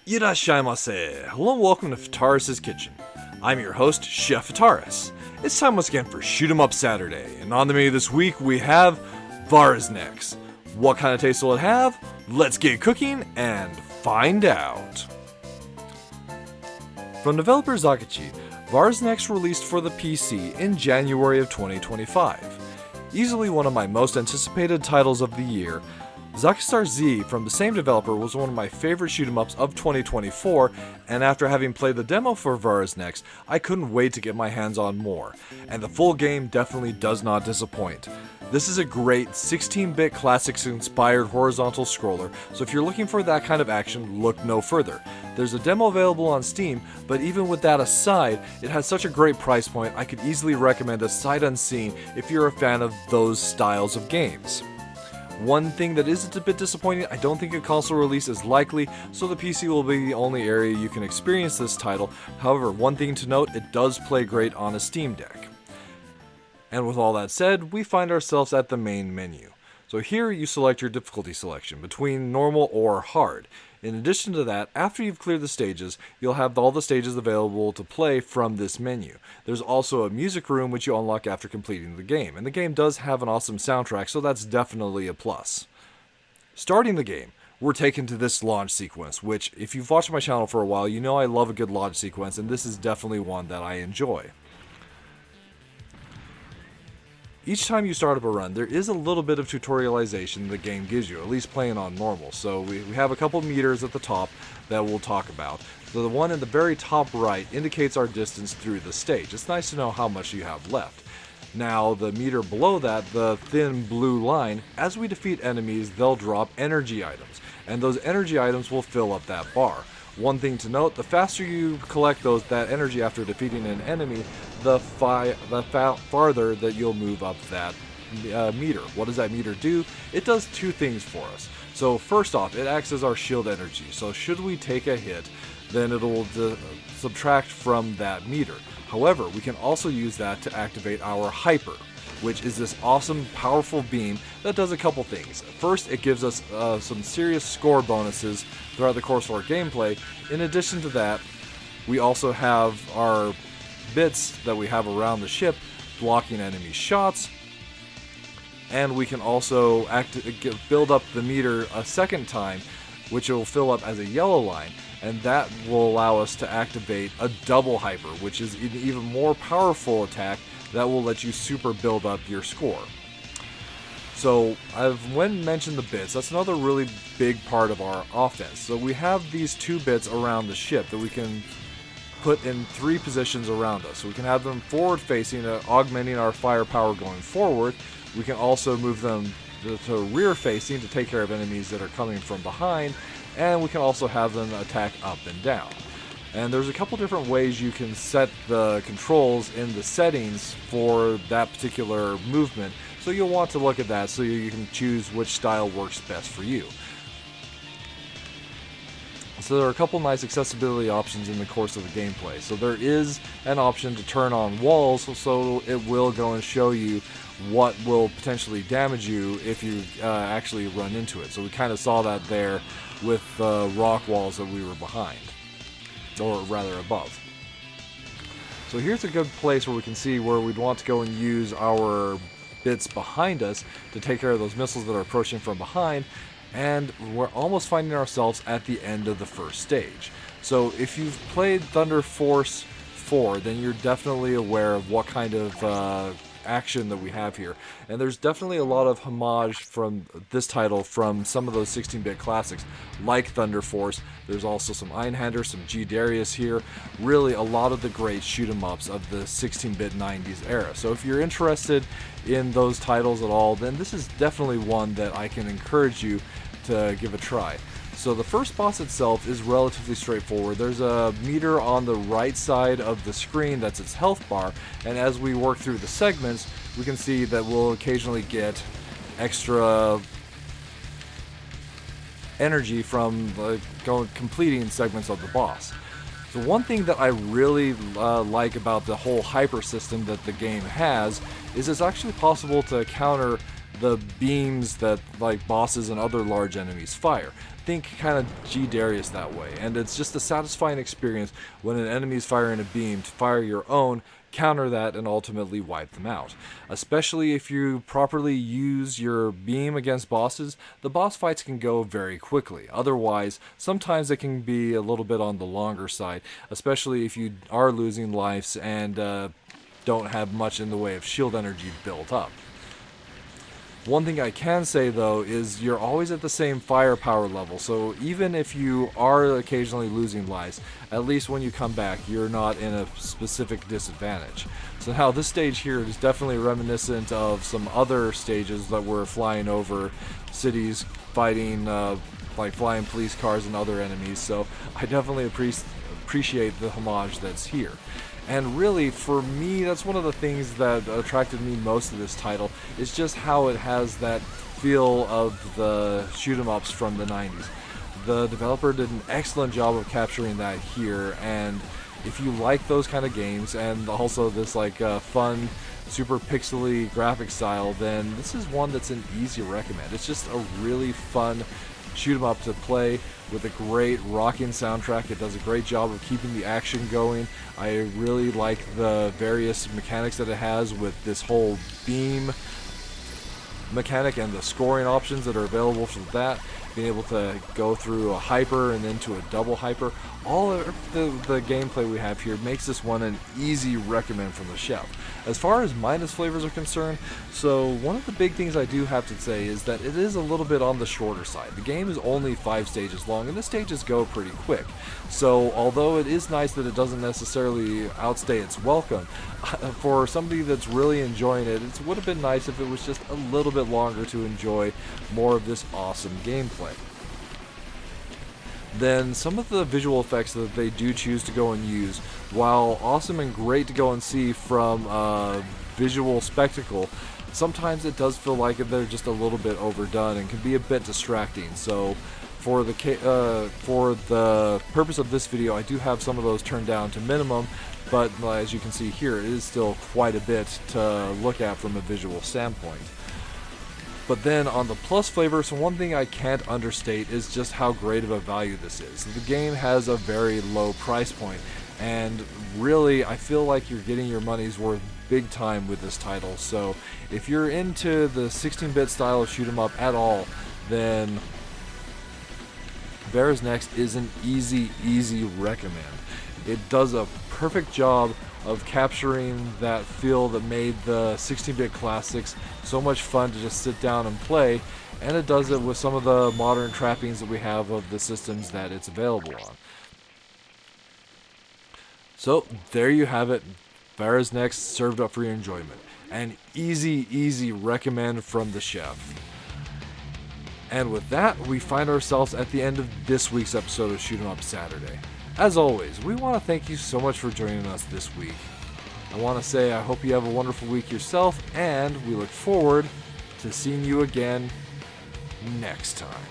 Irashaimase. Hello and welcome to Fataris' Kitchen. I'm your host, Chef Fataris. It's time once again for Shoot 'em Up Saturday, and on the menu this week we have VARYZNEX. What kind of taste will it have? Let's get cooking and find out. From developer Zakachi, VARYZNEX released for the PC in January of 2025. Easily one of my most anticipated titles of the year, Zakistar Z from the same developer was one of my favorite shoot 'em ups of 2024, and after having played the demo for VARYZNEX, I couldn't wait to get my hands on more, and the full game definitely does not disappoint. This is a great 16-bit classics-inspired horizontal scroller, so if you're looking for that kind of action, look no further. There's a demo available on Steam, but even with that aside, it has such a great price point, I could easily recommend a sight unseen if you're a fan of those styles of games. One thing that is a bit disappointing, I don't think a console release is likely, so the PC will be the only area you can experience this title. However, one thing to note, it does play great on a Steam Deck. And with all that said, we find ourselves at the main menu. So here you select your difficulty selection between normal or hard. In addition to that, after you've cleared the stages, you'll have all the stages available to play from this menu. There's also a music room which you unlock after completing the game, and the game does have an awesome soundtrack, so that's definitely a plus. Starting the game, we're taken to this launch sequence, which, if you've watched my channel for a while, you know I love a good launch sequence, and this is definitely one that I enjoy. Each time you start up a run, there is a little bit of tutorialization the game gives you, at least playing on normal. So we have a couple meters at the top that we'll talk about. So the one in the very top right indicates our distance through the stage. It's nice to know how much you have left. Now, the meter below that, the thin blue line, as we defeat enemies, they'll drop energy items, and those energy items will fill up that bar. One thing to note, the faster you collect that energy after defeating an enemy, the farther that you'll move up that meter. What does that meter do? It does two things for us. So first off, it acts as our shield energy. So should we take a hit, then it'll subtract from that meter. However, we can also use that to activate our hyper, which is this awesome, powerful beam that does a couple things. First, it gives us some serious score bonuses throughout the course of our gameplay. In addition to that, we also have our bits that we have around the ship blocking enemy shots, and we can also build up the meter a second time, which will fill up as a yellow line, and that will allow us to activate a double hyper, which is an even more powerful attack that will let you super build up your score. So when mentioned the bits, that's another really big part of our offense. So we have these two bits around the ship that we can put in three positions around us. So we can have them forward facing, augmenting our firepower going forward. We can also move them to rear facing to take care of enemies that are coming from behind, and we can also have them attack up and down. And there's a couple different ways you can set the controls in the settings for that particular movement, so you'll want to look at that so you can choose which style works best for you. So there are a couple nice accessibility options in the course of the gameplay. So there is an option to turn on walls, so it will go and show you what will potentially damage you if you actually run into it. So we kind of saw that there with the rock walls that we were behind, or rather above. So here's a good place where we can see where we'd want to go and use our bits behind us to take care of those missiles that are approaching from behind, and we're almost finding ourselves at the end of the first stage. So if you've played Thunder Force 4, then you're definitely aware of what kind of action that we have here, and there's definitely a lot of homage from this title from some of those 16-bit classics like Thunder Force. There's also some Einhander, some G Darius here, really a lot of the great shoot 'em ups of the 16-bit 90s era. So if you're interested in those titles at all, then this is definitely one that I can encourage you to give a try. So the first boss itself is relatively straightforward. There's a meter on the right side of the screen that's its health bar, and as we work through the segments, we can see that we'll occasionally get extra energy from completing segments of the boss. So one thing that I really like about the whole hyper system that the game has is it's actually possible to counter the beams that like bosses and other large enemies fire. think kind of G Darius that way, and it's just a satisfying experience when an enemy's firing a beam to fire your own, counter that, and ultimately wipe them out. Especially if you properly use your beam against bosses, the boss fights can go very quickly. Otherwise, sometimes it can be a little bit on the longer side, especially if you are losing lives and don't have much in the way of shield energy built up. One thing I can say though is you're always at the same firepower level, so even if you are occasionally losing lives, at least when you come back you're not in a specific disadvantage. So now this stage here is definitely reminiscent of some other stages that were flying over cities, fighting like flying police cars and other enemies, so I definitely appreciate the homage that's here. And really, for me, that's one of the things that attracted me most to this title, is just how it has that feel of the shoot-em-ups from the 90s. The developer did an excellent job of capturing that here, and if you like those kind of games, and also this like fun, super pixely graphic style, then this is one that's an easy recommend. It's just a really fun shoot 'em up to play with a great rocking soundtrack. It does a great job of keeping the action going. I really like the various mechanics that it has with this whole beam mechanic and the scoring options that are available for that. Being able to go through a hyper and then to a double hyper. All of the gameplay we have here makes this one an easy recommend from the shelf. As far as minus flavors are concerned, so one of the big things I do have to say is that it is a little bit on the shorter side. The game is only 5 stages long, and the stages go pretty quick. So although it is nice that it doesn't necessarily outstay its welcome, for somebody that's really enjoying it, it would have been nice if it was just a little bit longer to enjoy more of this awesome gameplay. Then some of the visual effects that they do choose to go and use, while awesome and great to go and see from a visual spectacle, sometimes it does feel like they're just a little bit overdone and can be a bit distracting. So for the purpose of this video, I do have some of those turned down to minimum, but as you can see here, it is still quite a bit to look at from a visual standpoint. But then on the plus flavor, so one thing I can't understate is just how great of a value this is. The game has a very low price point, and really I feel like you're getting your money's worth big time with this title. So if you're into the 16-bit style of shoot 'em up at all, then VARYZNEX is an easy recommend. It does a perfect job of capturing that feel that made the 16-bit classics so much fun to just sit down and play, and it does it with some of the modern trappings that we have of the systems that it's available on. So there you have it, VARYZNEX served up for your enjoyment. An easy recommend from the chef. And with that, we find ourselves at the end of this week's episode of Shoot 'em Up Saturday. As always, we want to thank you so much for joining us this week. I want to say I hope you have a wonderful week yourself, and we look forward to seeing you again next time.